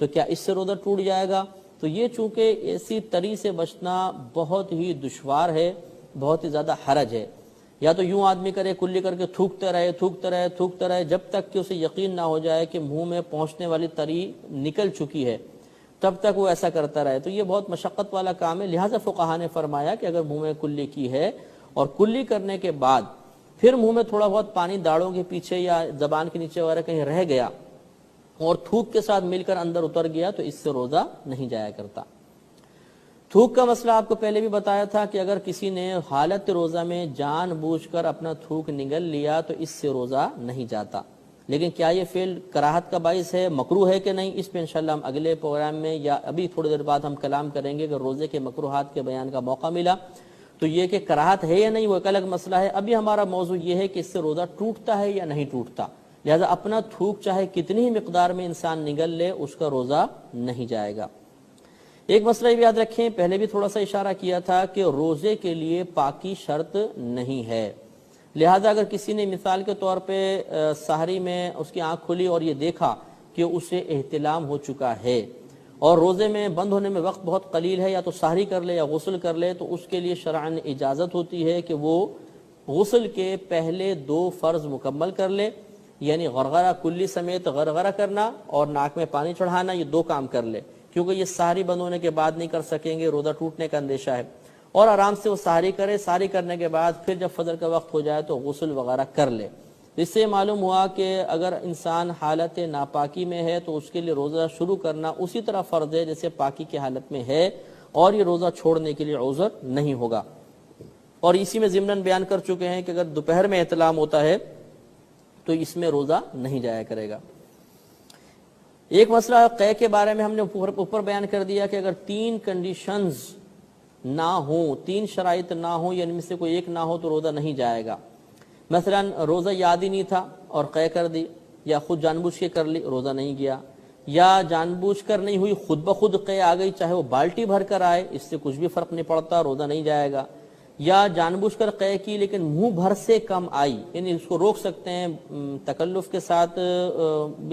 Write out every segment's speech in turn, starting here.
تو کیا اس سے روزہ ٹوٹ جائے گا؟ تو یہ چونکہ ایسی تری سے بچنا بہت ہی دشوار ہے، بہت ہی زیادہ حرج ہے، یا تو یوں آدمی کرے کلی کر کے تھوکتا رہے جب تک کہ اسے یقین نہ ہو جائے کہ منہ میں پہنچنے والی تری نکل چکی ہے، تب تک وہ ایسا کرتا رہے، تو یہ بہت مشقت والا کام ہے۔ لہٰذا فقہا نے فرمایا کہ اگر منہ میں کلی کی ہے اور کلی کرنے کے بعد پھر منہ میں تھوڑا بہت پانی داڑوں کے پیچھے یا زبان کے نیچے وغیرہ کہیں رہ گیا اور تھوک کے ساتھ مل کر اندر اتر گیا تو اس سے روزہ نہیں جایا کرتا۔ تھوک کا مسئلہ آپ کو پہلے بھی بتایا تھا کہ اگر کسی نے حالت روزہ میں جان بوجھ کر اپنا تھوک نگل لیا تو اس سے روزہ نہیں جاتا، لیکن کیا یہ فعل کراہت کا باعث ہے، مکروہ ہے کہ نہیں، اس پہ انشاءاللہ ہم اگلے پروگرام میں یا ابھی تھوڑی دیر بعد ہم کلام کریں گے۔ اگر روزے کے مکروہات کے بیان کا موقع ملا تو یہ کہ کراہت ہے یا نہیں وہ ایک الگ مسئلہ ہے۔ ابھی ہمارا موضوع یہ ہے کہ اس سے روزہ ٹوٹتا ہے یا نہیں ٹوٹتا، لہذا اپنا تھوک چاہے کتنی ہی مقدار میں انسان نگل لے اس کا روزہ نہیں جائے گا۔ ایک مسئلہ یہ یاد رکھیں، پہلے بھی تھوڑا سا اشارہ کیا تھا کہ روزے کے لیے پاکی شرط نہیں ہے، لہذا اگر کسی نے مثال کے طور پہ سحری میں اس کی آنکھ کھلی اور یہ دیکھا کہ اسے احتلام ہو چکا ہے اور روزے میں بند ہونے میں وقت بہت قلیل ہے، یا تو سحری کر لے یا غسل کر لے، تو اس کے لیے شرعاً اجازت ہوتی ہے کہ وہ غسل کے پہلے 2 فرض مکمل کر لے، یعنی غرغرہ کلی سمیت غرغرہ کرنا اور ناک میں پانی چڑھانا، یہ 2 کام کر لے، کیونکہ یہ سحری بند ہونے کے بعد نہیں کر سکیں گے، روزہ ٹوٹنے کا اندیشہ ہے، اور آرام سے وہ سحری کرے، سحری کرنے کے بعد پھر جب فجر کا وقت ہو جائے تو غسل وغیرہ کر لے۔ اس سے معلوم ہوا کہ اگر انسان حالت ناپاکی میں ہے تو اس کے لیے روزہ شروع کرنا اسی طرح فرض ہے جیسے پاکی کی حالت میں ہے، اور یہ روزہ چھوڑنے کے لیے عذر نہیں ہوگا۔ اور اسی میں ضمناً بیان کر چکے ہیں کہ اگر دوپہر میں احتلام ہوتا ہے تو اس میں روزہ نہیں جایا کرے گا۔ ایک مسئلہ قے کے بارے میں ہم نے اوپر بیان کر دیا کہ اگر 3 کنڈیشنز نہ ہوں، 3 شرائط نہ ہوں، یا ان میں سے کوئی ایک نہ ہو تو روزہ نہیں جائے گا۔ مثلا روزہ یاد ہی نہیں تھا اور قے کر دی، یا خود جان بوجھ کے کر لی، روزہ نہیں گیا، یا جان بوجھ کر نہیں ہوئی، خود بخود قے آ گئی، چاہے وہ بالٹی بھر کر آئے، اس سے کچھ بھی فرق نہیں پڑتا، روزہ نہیں جائے گا۔ یا جان بوجھ کر قے کی لیکن منہ بھر سے کم آئی، یعنی اس کو روک سکتے ہیں تکلف کے ساتھ،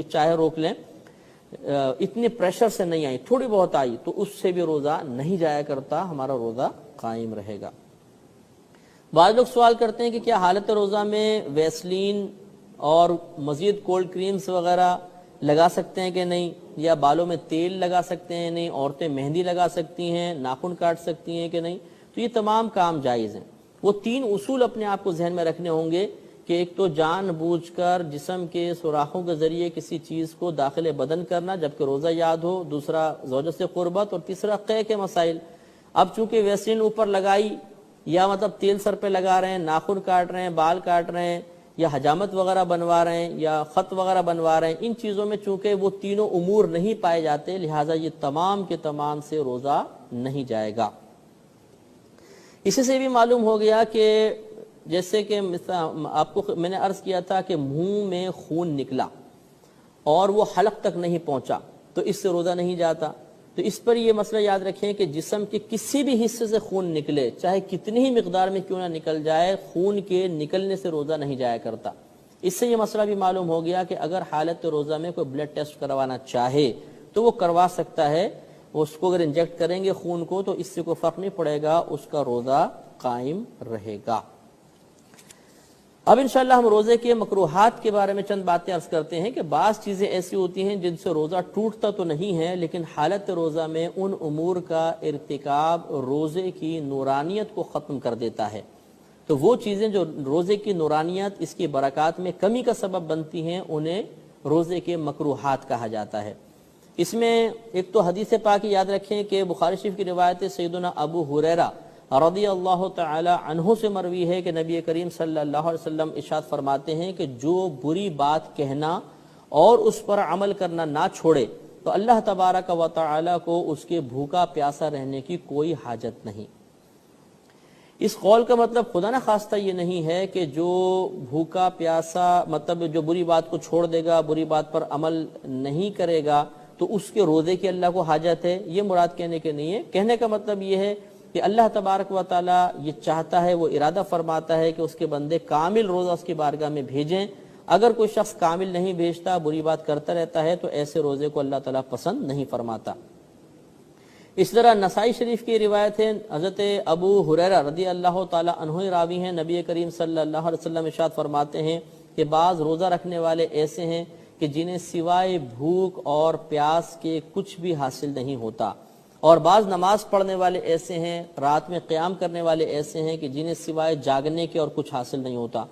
چاہے روک لیں، اتنے پریشر سے نہیں آئی، تھوڑی بہت آئی، تو اس سے بھی روزہ نہیں جایا کرتا، ہمارا روزہ قائم رہے گا۔ بعض لوگ سوال کرتے ہیں کہ کیا حالت روزہ میں ویسلین اور مزید کولڈ کریمز وغیرہ لگا سکتے ہیں کہ نہیں، یا بالوں میں تیل لگا سکتے ہیں نہیں، عورتیں مہندی لگا سکتی ہیں، ناخن کاٹ سکتی ہیں کہ نہیں، تو یہ تمام کام جائز ہیں۔ وہ 3 اصول اپنے آپ کو ذہن میں رکھنے ہوں گے کہ ایک تو جان بوجھ کر جسم کے سوراخوں کے ذریعے کسی چیز کو داخل بدن کرنا جبکہ روزہ یاد ہو، دوسرا زوجہ سے قربت، اور تیسرا قے کے مسائل۔ اب چونکہ ویسلین اوپر لگائی یا مطلب تیل سر پہ لگا رہے ہیں، ناخن کاٹ رہے ہیں، بال کاٹ رہے ہیں، یا حجامت وغیرہ بنوا رہے ہیں، یا خط وغیرہ بنوا رہے ہیں، ان چیزوں میں چونکہ وہ تینوں امور نہیں پائے جاتے، لہٰذا یہ تمام کے تمام سے روزہ نہیں جائے گا۔ اسی سے بھی معلوم ہو گیا کہ جیسے کہ آپ کو میں نے عرض کیا تھا کہ منہ میں خون نکلا اور وہ حلق تک نہیں پہنچا تو اس سے روزہ نہیں جاتا، تو اس پر یہ مسئلہ یاد رکھیں کہ جسم کے کسی بھی حصے سے خون نکلے، چاہے کتنی ہی مقدار میں کیوں نہ نکل جائے، خون کے نکلنے سے روزہ نہیں جایا کرتا۔ اس سے یہ مسئلہ بھی معلوم ہو گیا کہ اگر حالت روزہ میں کوئی بلڈ ٹیسٹ کروانا چاہے تو وہ کروا سکتا ہے، اس کو اگر انجیکٹ کریں گے خون کو تو اس سے کوئی فرق نہیں پڑے گا، اس کا روزہ قائم رہے گا۔ اب انشاءاللہ ہم روزے کے مکروہات کے بارے میں چند باتیں عرض کرتے ہیں کہ بعض چیزیں ایسی ہوتی ہیں جن سے روزہ ٹوٹتا تو نہیں ہے، لیکن حالت روزہ میں ان امور کا ارتکاب روزے کی نورانیت کو ختم کر دیتا ہے، تو وہ چیزیں جو روزے کی نورانیت، اس کی برکات میں کمی کا سبب بنتی ہیں، انہیں روزے کے مکروہات کہا جاتا ہے۔ اس میں ایک تو حدیث پاک یاد رکھیں کہ بخاری شریف کی روایت سیدنا ابو ہریرہ رضی اللہ تعالی عنہ سے مروی ہے کہ نبی کریم صلی اللہ علیہ وسلم ارشاد فرماتے ہیں کہ جو بری بات کہنا اور اس پر عمل کرنا نہ چھوڑے تو اللہ تبارک و تعالی کو اس کے بھوکا پیاسا رہنے کی کوئی حاجت نہیں۔ اس قول کا مطلب خدا نہ خواستہ یہ نہیں ہے کہ جو بھوکا پیاسا مطلب جو بری بات کو چھوڑ دے گا، بری بات پر عمل نہیں کرے گا تو اس کے روزے کی اللہ کو حاجت ہے، یہ مراد کہنے کے نہیں ہے۔ کہنے کا مطلب یہ ہے کہ اللہ تبارک و تعالی یہ چاہتا ہے، وہ ارادہ فرماتا ہے کہ اس کے بندے کامل روزہ اس کی بارگاہ میں بھیجیں، اگر کوئی شخص کامل نہیں بھیجتا، بری بات کرتا رہتا ہے، تو ایسے روزے کو اللہ تعالیٰ پسند نہیں فرماتا۔ اس طرح نسائی شریف کی روایت ہے، حضرت ابو ہریرہ رضی اللہ تعالیٰ عنہ راوی ہیں، نبی کریم صلی اللہ علیہ وسلم ارشاد فرماتے ہیں کہ بعض روزہ رکھنے والے ایسے ہیں کہ جنہیں سوائے بھوک اور پیاس کے کچھ بھی حاصل نہیں ہوتا، اور بعض نماز پڑھنے والے ایسے ہیں، رات میں قیام کرنے والے ایسے ہیں کہ جنہیں سوائے جاگنے کے اور کچھ حاصل نہیں ہوتا۔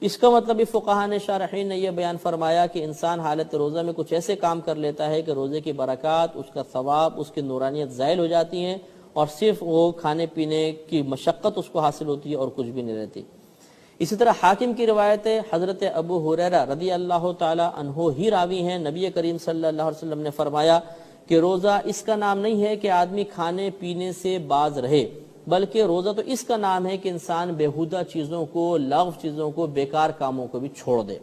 اس کا مطلب بھی فقہاء نے، شارحین نے یہ بیان فرمایا کہ انسان حالت روزہ میں کچھ ایسے کام کر لیتا ہے کہ روزے کی برکات، اس کا ثواب، اس کی نورانیت زائل ہو جاتی ہیں، اور صرف وہ کھانے پینے کی مشقت اس کو حاصل ہوتی ہے اور کچھ بھی نہیں رہتی۔ اسی طرح حاکم کی روایت ہے، حضرت ابو ہریرہ رضی اللہ تعالی عنہ ہی راوی ہیں، نبی کریم صلی اللہ علیہ وسلم نے فرمایا کہ روزہ اس کا نام نہیں ہے کہ آدمی کھانے پینے سے باز رہے، بلکہ روزہ تو اس کا نام ہے کہ انسان بیہودہ چیزوں کو، لغو چیزوں کو، بیکار کاموں کو بھی چھوڑ دے۔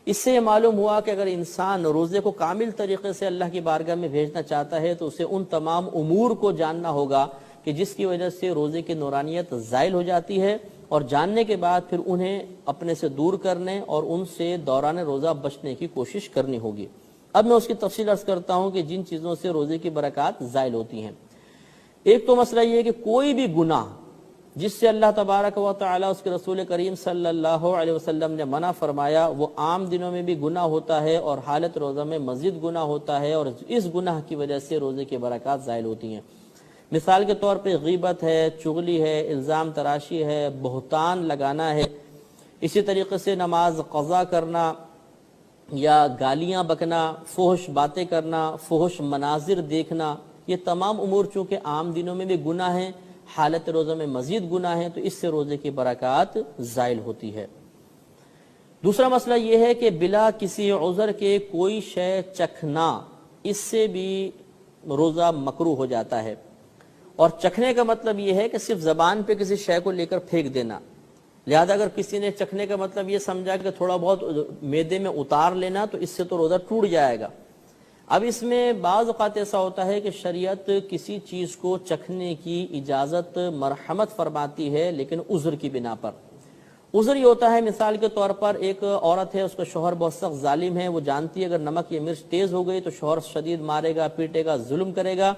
اس سے یہ معلوم ہوا کہ اگر انسان روزے کو کامل طریقے سے اللہ کی بارگاہ میں بھیجنا چاہتا ہے تو اسے ان تمام امور کو جاننا ہوگا کہ جس کی وجہ سے روزے کی نورانیت زائل ہو جاتی ہے، اور جاننے کے بعد پھر انہیں اپنے سے دور کرنے اور ان سے دوران روزہ بچنے کی کوشش کرنی ہوگی۔ اب میں اس کی تفصیل عرض کرتا ہوں کہ جن چیزوں سے روزے کی برکات زائل ہوتی ہیں۔ ایک تو مسئلہ یہ ہے کہ کوئی بھی گناہ جس سے اللہ تبارک و تعالی اس کے رسول کریم صلی اللہ علیہ وسلم نے منع فرمایا، وہ عام دنوں میں بھی گناہ ہوتا ہے اور حالت روزہ میں مزید گناہ ہوتا ہے، اور اس گناہ کی وجہ سے روزے کی برکات زائل ہوتی ہیں۔ مثال کے طور پہ غیبت ہے، چغلی ہے، الزام تراشی ہے، بہتان لگانا ہے، اسی طریقے سے نماز قضا کرنا یا گالیاں بکنا، فحش باتیں کرنا، فحش مناظر دیکھنا، یہ تمام امور چونکہ عام دنوں میں بھی گناہ ہیں، حالت روزہ میں مزید گناہ ہیں، تو اس سے روزے کی برکات زائل ہوتی ہے۔ دوسرا مسئلہ یہ ہے کہ بلا کسی عذر کے کوئی شے چکھنا، اس سے بھی روزہ مکروہ ہو جاتا ہے، اور چکھنے کا مطلب یہ ہے کہ صرف زبان پہ کسی شے کو لے کر پھینک دینا۔ لہذا اگر کسی نے چکھنے کا مطلب یہ سمجھا کہ تھوڑا بہت معدے میں اتار لینا، تو اس سے تو روزہ ٹوٹ جائے گا۔ اب اس میں بعض اوقات ایسا ہوتا ہے کہ شریعت کسی چیز کو چکھنے کی اجازت مرحمت فرماتی ہے، لیکن عذر کی بنا پر۔ عذر یہ ہوتا ہے، مثال کے طور پر ایک عورت ہے، اس کا شوہر بہت سخت ظالم ہے، وہ جانتی ہے اگر نمک یا مرچ تیز ہو گئی تو شوہر شدید مارے گا، پیٹے گا، ظلم کرے گا۔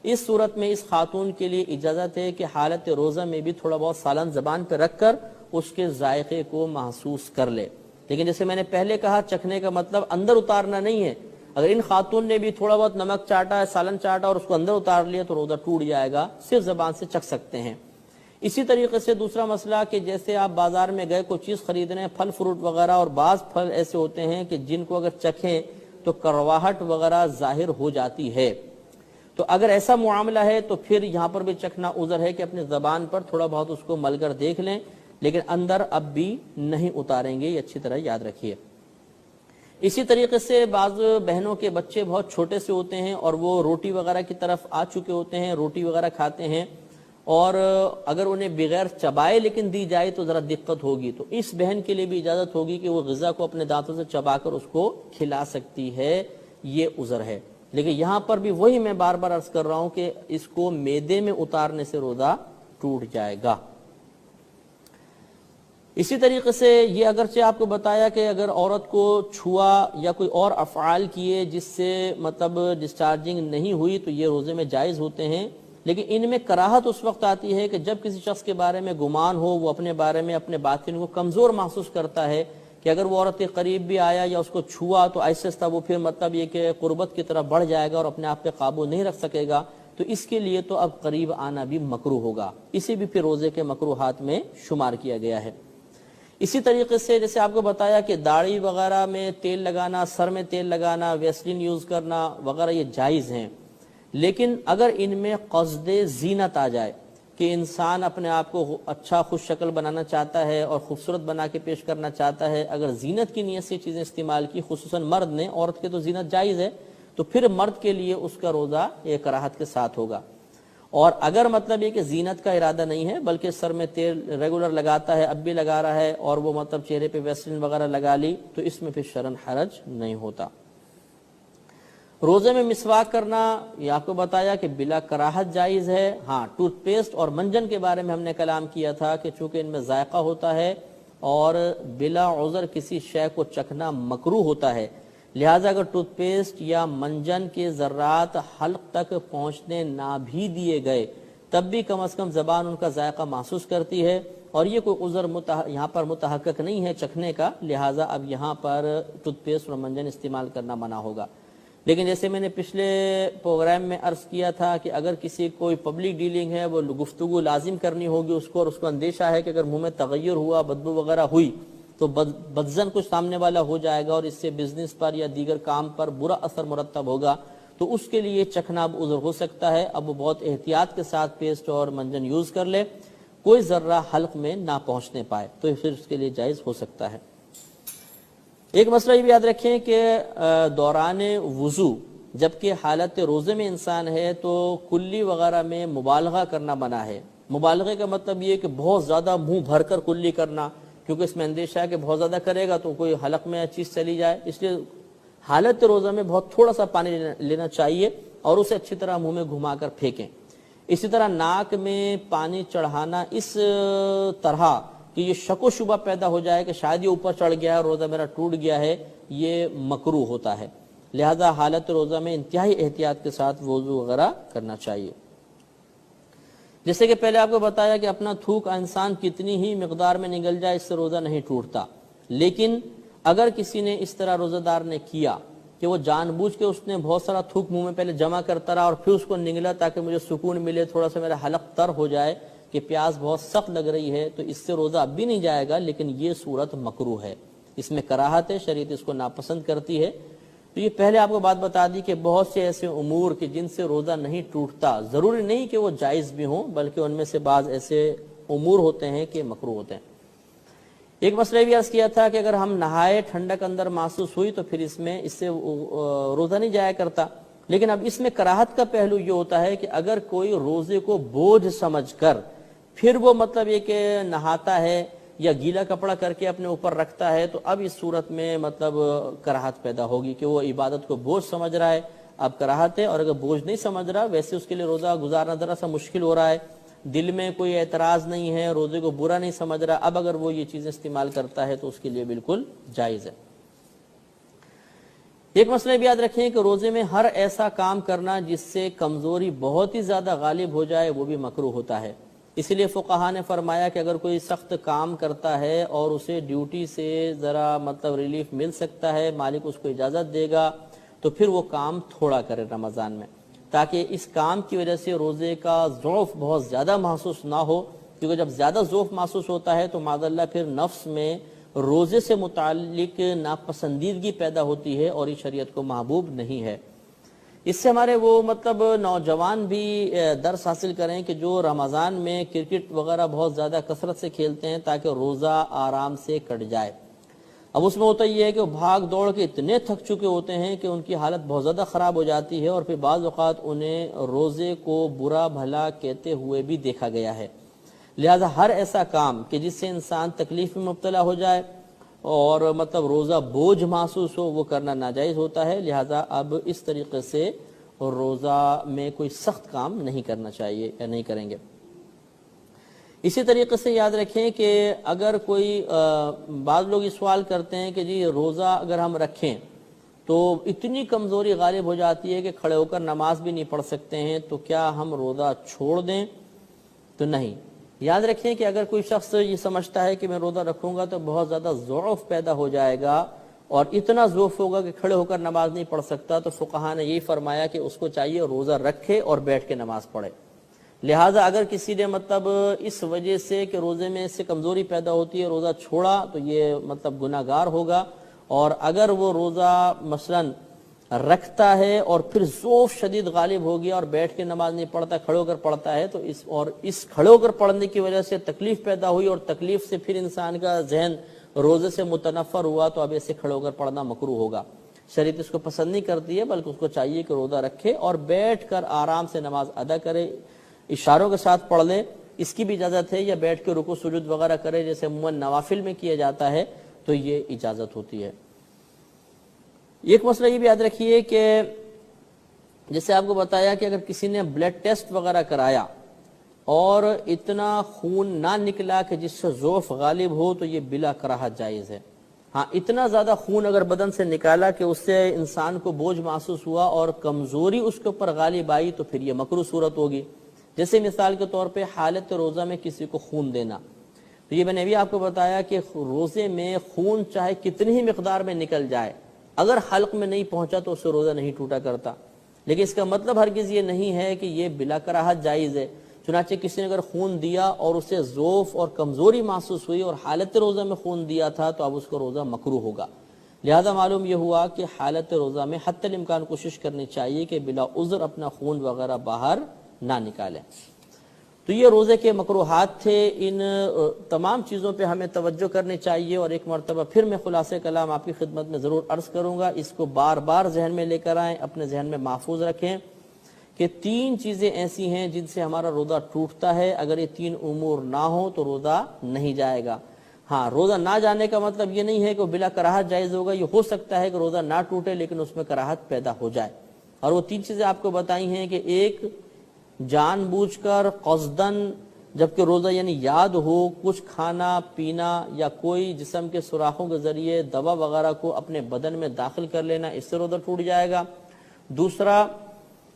اس صورت میں اس خاتون کے لیے اجازت ہے کہ حالت روزہ میں بھی تھوڑا بہت سالن زبان پہ رکھ کر اس کے ذائقے کو محسوس کر لے۔ لیکن جیسے میں نے پہلے کہا، چکھنے کا مطلب اندر اتارنا نہیں ہے۔ اگر ان خاتون نے بھی تھوڑا بہت نمک چاٹا ہے، سالن چاٹا اور اس کو اندر اتار لیا تو روزہ ٹوٹ جائے گا، صرف زبان سے چکھ سکتے ہیں۔ اسی طریقے سے دوسرا مسئلہ کہ جیسے آپ بازار میں گئے کوئی چیز خریدنے ہیں، پھل فروٹ وغیرہ، اور بعض پھل ایسے ہوتے ہیں کہ جن کو اگر چکھیں تو کرواہٹ وغیرہ ظاہر ہو جاتی ہے، تو اگر ایسا معاملہ ہے تو پھر یہاں پر بھی چکھنا عذر ہے کہ اپنی زبان پر تھوڑا بہت اس کو مل کر دیکھ لیں، لیکن اندر اب بھی نہیں اتاریں گے، یہ اچھی طرح یاد رکھیے۔ اسی طریقے سے بعض بہنوں کے بچے بہت چھوٹے سے ہوتے ہیں اور وہ روٹی وغیرہ کی طرف آ چکے ہوتے ہیں، روٹی وغیرہ کھاتے ہیں، اور اگر انہیں بغیر چبائے لیکن دی جائے تو ذرا دقت ہوگی، تو اس بہن کے لیے بھی اجازت ہوگی کہ وہ غذا کو اپنے دانتوں سے چبا کر اس کو کھلا سکتی ہے، یہ عذر ہے۔ لیکن یہاں پر بھی وہی میں بار بار عرض کر رہا ہوں کہ اس کو معدے میں اتارنے سے روزہ ٹوٹ جائے گا۔ اسی طریقے سے یہ اگرچہ آپ کو بتایا کہ اگر عورت کو چھوا یا کوئی اور افعال کیے جس سے مطلب ڈسچارجنگ نہیں ہوئی تو یہ روزے میں جائز ہوتے ہیں، لیکن ان میں کراہت اس وقت آتی ہے کہ جب کسی شخص کے بارے میں گمان ہو، وہ اپنے بارے میں اپنے باطن کو کمزور محسوس کرتا ہے کہ اگر وہ عورت کے قریب بھی آیا یا اس کو چھوا تو آہستہ آہستہ وہ پھر مطلب یہ کہ قربت کی طرف بڑھ جائے گا اور اپنے آپ پہ قابو نہیں رکھ سکے گا، تو اس کے لیے تو اب قریب آنا بھی مکروہ ہوگا، اسے بھی پھر روزے کے مکروہات میں شمار کیا گیا ہے۔ اسی طریقے سے جیسے آپ کو بتایا کہ داڑھی وغیرہ میں تیل لگانا، سر میں تیل لگانا، ویسلین یوز کرنا وغیرہ یہ جائز ہیں، لیکن اگر ان میں قصد زینت آ جائے کہ انسان اپنے آپ کو اچھا خوش شکل بنانا چاہتا ہے اور خوبصورت بنا کے پیش کرنا چاہتا ہے، اگر زینت کی نیت سے چیزیں استعمال کی، خصوصاً مرد نے، عورت کے تو زینت جائز ہے، تو پھر مرد کے لیے اس کا روزہ یہ کراہت کے ساتھ ہوگا۔ اور اگر مطلب یہ کہ زینت کا ارادہ نہیں ہے بلکہ سر میں تیل ریگولر لگاتا ہے، اب بھی لگا رہا ہے، اور وہ مطلب چہرے پہ ویسلین وغیرہ لگا لی، تو اس میں پھر شرعاً حرج نہیں ہوتا۔ روزے میں مسواک کرنا یہ آپ کو بتایا کہ بلا کراہت جائز ہے۔ ہاں، ٹوتھ پیسٹ اور منجن کے بارے میں ہم نے کلام کیا تھا کہ چونکہ ان میں ذائقہ ہوتا ہے اور بلا عذر کسی شے کو چکھنا مکروہ ہوتا ہے، لہٰذا اگر ٹوتھ پیسٹ یا منجن کے ذرات حلق تک پہنچنے نہ بھی دیے گئے تب بھی کم از کم زبان ان کا ذائقہ محسوس کرتی ہے، اور یہ کوئی عذر یہاں پر متحقق نہیں ہے چکھنے کا، لہٰذا اب یہاں پر ٹوتھ پیسٹ اور منجن استعمال کرنا منع ہوگا۔ لیکن جیسے میں نے پچھلے پروگرام میں عرض کیا تھا کہ اگر کسی کوئی پبلک ڈیلنگ ہے، وہ گفتگو لازم کرنی ہوگی اس کو، اور اس کو اندیشہ ہے کہ اگر منہ میں تغیر ہوا، بدبو وغیرہ ہوئی تو بدظن کچھ سامنے والا ہو جائے گا اور اس سے بزنس پر یا دیگر کام پر برا اثر مرتب ہوگا، تو اس کے لیے چکھنا اب عذر ہو سکتا ہے۔ اب وہ بہت احتیاط کے ساتھ پیسٹ اور منجن یوز کر لے، کوئی ذرہ حلق میں نہ پہنچنے پائے تو پھر اس کے لیے جائز ہو سکتا ہے۔ ایک مسئلہ یہ بھی یاد رکھیں کہ دوران وضو جبکہ حالت روزے میں انسان ہے تو کلی وغیرہ میں مبالغہ کرنا منع ہے۔ مبالغے کا مطلب یہ کہ بہت زیادہ منہ بھر کر کلی کرنا، کیونکہ اس میں اندیشہ ہے کہ بہت زیادہ کرے گا تو کوئی حلق میں چیز چلی جائے، اس لیے حالت روزہ میں بہت تھوڑا سا پانی لینا چاہیے اور اسے اچھی طرح منہ میں گھما کر پھینکیں۔ اسی طرح ناک میں پانی چڑھانا اس طرح کہ یہ شک و شبہ پیدا ہو جائے کہ شاید یہ اوپر چڑھ گیا ہے، روزہ میرا ٹوٹ گیا ہے، یہ مکروہ ہوتا ہے، لہذا حالت روزہ میں انتہائی احتیاط کے ساتھ وضو وغیرہ کرنا چاہیے۔ جیسے کہ پہلے آپ کو بتایا کہ اپنا تھوک انسان کتنی ہی مقدار میں نگل جائے اس سے روزہ نہیں ٹوٹتا، لیکن اگر کسی نے اس طرح روزہ دار نے کیا کہ وہ جان بوجھ کے اس نے بہت سارا تھوک منہ میں پہلے جمع کرتا رہا اور پھر اس کو نگلا تاکہ مجھے سکون ملے، تھوڑا سا میرا حلق تر ہو جائے کہ پیاس بہت سخت لگ رہی ہے، تو اس سے روزہ اب بھی نہیں جائے گا، لیکن یہ صورت مکروہ ہے، اس میں کراہت ہے، شریعت اس کو ناپسند کرتی ہے۔ تو یہ پہلے آپ کو بات بتا دی کہ بہت سے ایسے امور کہ جن سے روزہ نہیں ٹوٹتا، ضروری نہیں کہ وہ جائز بھی ہوں، بلکہ ان میں سے بعض ایسے امور ہوتے ہیں کہ مکروہ ہوتے ہیں۔ ایک مسئلہ بھی عرض کیا تھا کہ اگر ہم نہائے ٹھنڈک اندر محسوس ہوئی تو پھر اس سے روزہ نہیں جایا کرتا، لیکن اب اس میں کراہت کا پہلو یہ ہوتا ہے کہ اگر کوئی روزے کو بوجھ سمجھ کر پھر وہ مطلب یہ کہ نہاتا ہے یا گیلا کپڑا کر کے اپنے اوپر رکھتا ہے، تو اب اس صورت میں مطلب کراہت پیدا ہوگی کہ وہ عبادت کو بوجھ سمجھ رہا ہے، اب کراہت ہے۔ اور اگر بوجھ نہیں سمجھ رہا، ویسے اس کے لیے روزہ گزارنا ذرا سا مشکل ہو رہا ہے، دل میں کوئی اعتراض نہیں ہے، روزے کو برا نہیں سمجھ رہا، اب اگر وہ یہ چیزیں استعمال کرتا ہے تو اس کے لیے بالکل جائز ہے۔ ایک مسئلہ بھی یاد رکھیں کہ روزے میں ہر ایسا کام کرنا جس سے کمزوری بہت ہی زیادہ غالب ہو جائے وہ بھی مکروہ ہوتا ہے، اس لیے فقہا نے فرمایا کہ اگر کوئی سخت کام کرتا ہے اور اسے ڈیوٹی سے ذرا مطلب ریلیف مل سکتا ہے، مالک اس کو اجازت دے گا تو پھر وہ کام تھوڑا کرے رمضان میں، تاکہ اس کام کی وجہ سے روزے کا ضعف بہت زیادہ محسوس نہ ہو، کیونکہ جب زیادہ ضعف محسوس ہوتا ہے تو معاذ اللہ پھر نفس میں روزے سے متعلق ناپسندیدگی پیدا ہوتی ہے اور یہ شریعت کو محبوب نہیں ہے۔ اس سے ہمارے وہ مطلب نوجوان بھی درس حاصل کریں کہ جو رمضان میں کرکٹ وغیرہ بہت زیادہ کثرت سے کھیلتے ہیں تاکہ روزہ آرام سے کٹ جائے۔ اب اس میں ہوتا یہ ہے کہ وہ بھاگ دوڑ کے اتنے تھک چکے ہوتے ہیں کہ ان کی حالت بہت زیادہ خراب ہو جاتی ہے، اور پھر بعض اوقات انہیں روزے کو برا بھلا کہتے ہوئے بھی دیکھا گیا ہے۔ لہذا ہر ایسا کام کہ جس سے انسان تکلیف میں مبتلا ہو جائے اور مطلب روزہ بوجھ محسوس ہو وہ کرنا ناجائز ہوتا ہے، لہذا اب اس طریقے سے روزہ میں کوئی سخت کام نہیں کرنا چاہیے یا نہیں کریں گے۔ اسی طریقے سے یاد رکھیں کہ اگر کوئی بعض لوگ یہ سوال کرتے ہیں کہ جی روزہ اگر ہم رکھیں تو اتنی کمزوری غالب ہو جاتی ہے کہ کھڑے ہو کر نماز بھی نہیں پڑھ سکتے ہیں، تو کیا ہم روزہ چھوڑ دیں؟ تو نہیں، یاد رکھیں کہ اگر کوئی شخص یہ سمجھتا ہے کہ میں روزہ رکھوں گا تو بہت زیادہ ضعف پیدا ہو جائے گا اور اتنا ضعف ہوگا کہ کھڑے ہو کر نماز نہیں پڑھ سکتا، تو فقہا نے یہی فرمایا کہ اس کو چاہیے روزہ رکھے اور بیٹھ کے نماز پڑھے۔ لہٰذا اگر کسی نے مطلب اس وجہ سے کہ روزے میں اس سے کمزوری پیدا ہوتی ہے روزہ چھوڑا تو یہ مطلب گناہ گار ہوگا، اور اگر وہ روزہ مثلاً رکھتا ہے اور پھر ضعف شدید غالب ہو گیا اور بیٹھ کے نماز نہیں پڑھتا، کھڑے ہو کر پڑھتا ہے، تو اس کھڑے ہو کر پڑھنے کی وجہ سے تکلیف پیدا ہوئی اور تکلیف سے پھر انسان کا ذہن روزے سے متنفر ہوا، تو اب ایسے کھڑے ہو کر پڑھنا مکروہ ہوگا۔ شریعت اس کو پسند نہیں کرتی ہے، بلکہ اس کو چاہیے کہ روزہ رکھے اور بیٹھ کر آرام سے نماز ادا کرے، اشاروں کے ساتھ پڑھ لے، اس کی بھی اجازت ہے، یا بیٹھ کے رکوع سجود وغیرہ کرے جیسے عموماً نوافل میں کیا جاتا ہے تو یہ اجازت ہوتی ہے۔ ایک مسئلہ یہ بھی یاد رکھیے کہ جیسے آپ کو بتایا کہ اگر کسی نے بلڈ ٹیسٹ وغیرہ کرایا اور اتنا خون نہ نکلا کہ جس سے ضعف غالب ہو تو یہ بلا کراہت جائز ہے۔ ہاں اتنا زیادہ خون اگر بدن سے نکالا کہ اس سے انسان کو بوجھ محسوس ہوا اور کمزوری اس کے اوپر غالب آئی تو پھر یہ مکروہ صورت ہوگی۔ جیسے مثال کے طور پہ حالت روزہ میں کسی کو خون دینا، تو یہ میں نے بھی آپ کو بتایا کہ روزے میں خون چاہے کتنی ہی مقدار میں نکل جائے، اگر حلق میں نہیں پہنچا تو اس سے روزہ نہیں ٹوٹا کرتا، لیکن اس کا مطلب ہرگز یہ نہیں ہے کہ یہ بلا کراہت جائز ہے۔ چنانچہ کسی نے اگر خون دیا اور اسے ضعف اور کمزوری محسوس ہوئی اور حالت روزہ میں خون دیا تھا تو اب اس کا روزہ مکروہ ہوگا۔ لہذا معلوم یہ ہوا کہ حالت روزہ میں حتی الامکان کوشش کرنی چاہیے کہ بلا عذر اپنا خون وغیرہ باہر نہ نکالیں۔ تو یہ روزے کے مکروہات تھے، ان تمام چیزوں پہ ہمیں توجہ کرنی چاہیے، اور ایک مرتبہ پھر میں خلاصہ کلام آپ کی خدمت میں ضرور عرض کروں گا، اس کو بار بار ذہن میں لے کر آئیں، اپنے ذہن میں محفوظ رکھیں کہ 3 چیزیں ایسی ہیں جن سے ہمارا روزہ ٹوٹتا ہے، اگر یہ 3 امور نہ ہوں تو روزہ نہیں جائے گا۔ ہاں روزہ نہ جانے کا مطلب یہ نہیں ہے کہ بلا کراہت جائز ہوگا، یہ ہو سکتا ہے کہ روزہ نہ ٹوٹے لیکن اس میں کراہت پیدا ہو جائے، اور وہ 3 چیزیں آپ کو بتائی ہیں کہ ایک جان بوجھ کر قصدن جبکہ روزہ یعنی یاد ہو کچھ کھانا پینا یا کوئی جسم کے سوراخوں کے ذریعے دوا وغیرہ کو اپنے بدن میں داخل کر لینا، اس سے روزہ ٹوٹ جائے گا۔ دوسرا،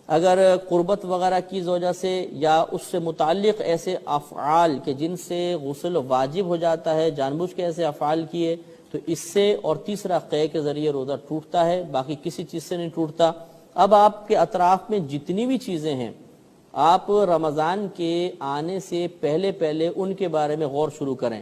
اگر قربت وغیرہ کی وجہ سے یا اس سے متعلق ایسے افعال کہ جن سے غسل واجب ہو جاتا ہے، جان بوجھ کے ایسے افعال کیے تو اس سے، اور تیسرا قے کے ذریعے روزہ ٹوٹتا ہے، باقی کسی چیز سے نہیں ٹوٹتا۔ اب آپ کے اطراف میں جتنی بھی چیزیں ہیں، آپ رمضان کے آنے سے پہلے ان کے بارے میں غور شروع کریں۔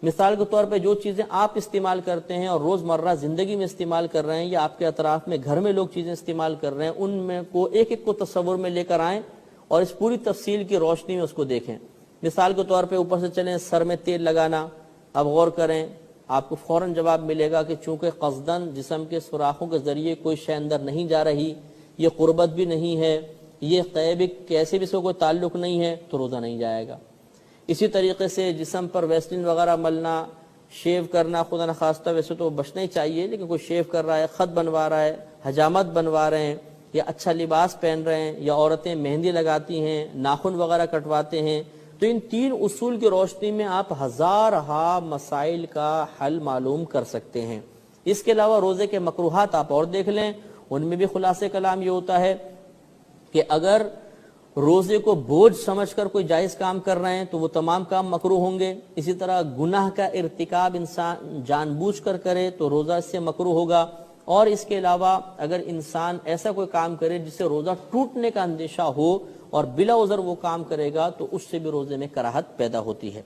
مثال کے طور پہ جو چیزیں آپ استعمال کرتے ہیں اور روزمرہ زندگی میں استعمال کر رہے ہیں، یا آپ کے اطراف میں گھر میں لوگ چیزیں استعمال کر رہے ہیں، ان میں کو ایک ایک کو تصور میں لے کر آئیں اور اس پوری تفصیل کی روشنی میں اس کو دیکھیں۔ مثال کے طور پہ اوپر سے چلیں سر میں تیل لگانا، اب غور کریں، آپ کو فوراً جواب ملے گا کہ چونکہ قصدن جسم کے سوراخوں کے ذریعے کوئی شے اندر نہیں جا رہی، یہ قربت بھی نہیں ہے، یہ قیب کیسے بھی سے کوئی تعلق نہیں ہے، تو روزہ نہیں جائے گا۔ اسی طریقے سے جسم پر ویسلین وغیرہ ملنا، شیو کرنا، خدا نخواستہ ویسے تو بچنا ہی چاہیے، لیکن کوئی شیو کر رہا ہے، خط بنوا رہا ہے، حجامت بنوا رہے ہیں، یا اچھا لباس پہن رہے ہیں، یا عورتیں مہندی لگاتی ہیں، ناخن وغیرہ کٹواتے ہیں، تو ان 3 اصول کی روشنی میں آپ ہزارہا مسائل کا حل معلوم کر سکتے ہیں۔ اس کے علاوہ روزے کے مکروہات آپ اور دیکھ لیں، ان میں بھی خلاصہ کلام یہ ہوتا ہے کہ اگر روزے کو بوجھ سمجھ کر کوئی جائز کام کر رہے ہیں تو وہ تمام کام مکروہ ہوں گے۔ اسی طرح گناہ کا ارتکاب انسان جان بوجھ کر کرے تو روزہ اس سے مکروہ ہوگا، اور اس کے علاوہ اگر انسان ایسا کوئی کام کرے جس سے روزہ ٹوٹنے کا اندیشہ ہو اور بلا عذر وہ کام کرے گا تو اس سے بھی روزے میں کراہت پیدا ہوتی ہے۔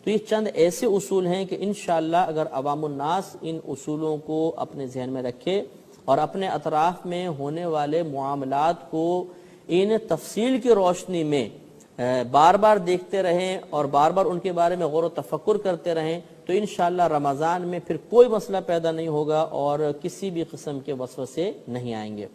تو یہ چند ایسے اصول ہیں کہ انشاءاللہ اگر عوام الناس ان اصولوں کو اپنے ذہن میں رکھے اور اپنے اطراف میں ہونے والے معاملات کو ان تفصیل کی روشنی میں بار بار دیکھتے رہیں اور بار بار ان کے بارے میں غور و تفکر کرتے رہیں تو انشاءاللہ رمضان میں پھر کوئی مسئلہ پیدا نہیں ہوگا اور کسی بھی قسم کے وسوسے نہیں آئیں گے۔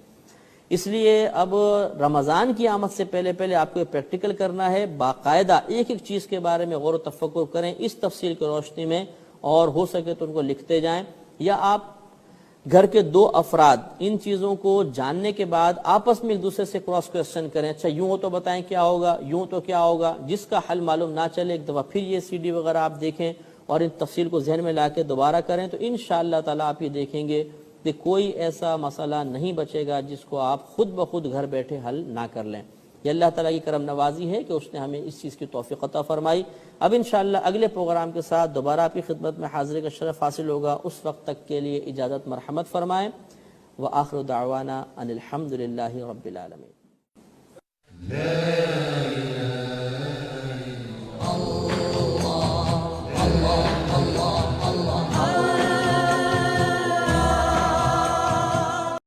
اس لیے اب رمضان کی آمد سے پہلے آپ کو پریکٹیکل کرنا ہے، باقاعدہ ایک ایک چیز کے بارے میں غور و تفکر کریں اس تفصیل کی روشنی میں، اور ہو سکے تو ان کو لکھتے جائیں، یا آپ گھر کے 2 افراد ان چیزوں کو جاننے کے بعد آپس میں ایک دوسرے سے کراس کوسچن کریں، اچھا یوں ہو تو بتائیں کیا ہوگا، یوں تو کیا ہوگا، جس کا حل معلوم نہ چلے ایک دفعہ پھر یہ CD وغیرہ آپ دیکھیں اور ان تفصیل کو ذہن میں لا کے دوبارہ کریں، تو انشاءاللہ تعالیٰ آپ یہ دیکھیں گے کہ کوئی ایسا مسئلہ نہیں بچے گا جس کو آپ خود بخود گھر بیٹھے حل نہ کر لیں۔ یہ اللہ تعالیٰ کی کرم نوازی ہے کہ اس نے ہمیں اس چیز کی توفیق عطا فرمائی۔ اب انشاءاللہ اگلے پروگرام کے ساتھ دوبارہ آپ کی خدمت میں حاضری کا شرف حاصل ہوگا، اس وقت تک کے لیے اجازت مرحمت فرمائیں، وآخر دعوانا ان الحمدللہ رب العالمین۔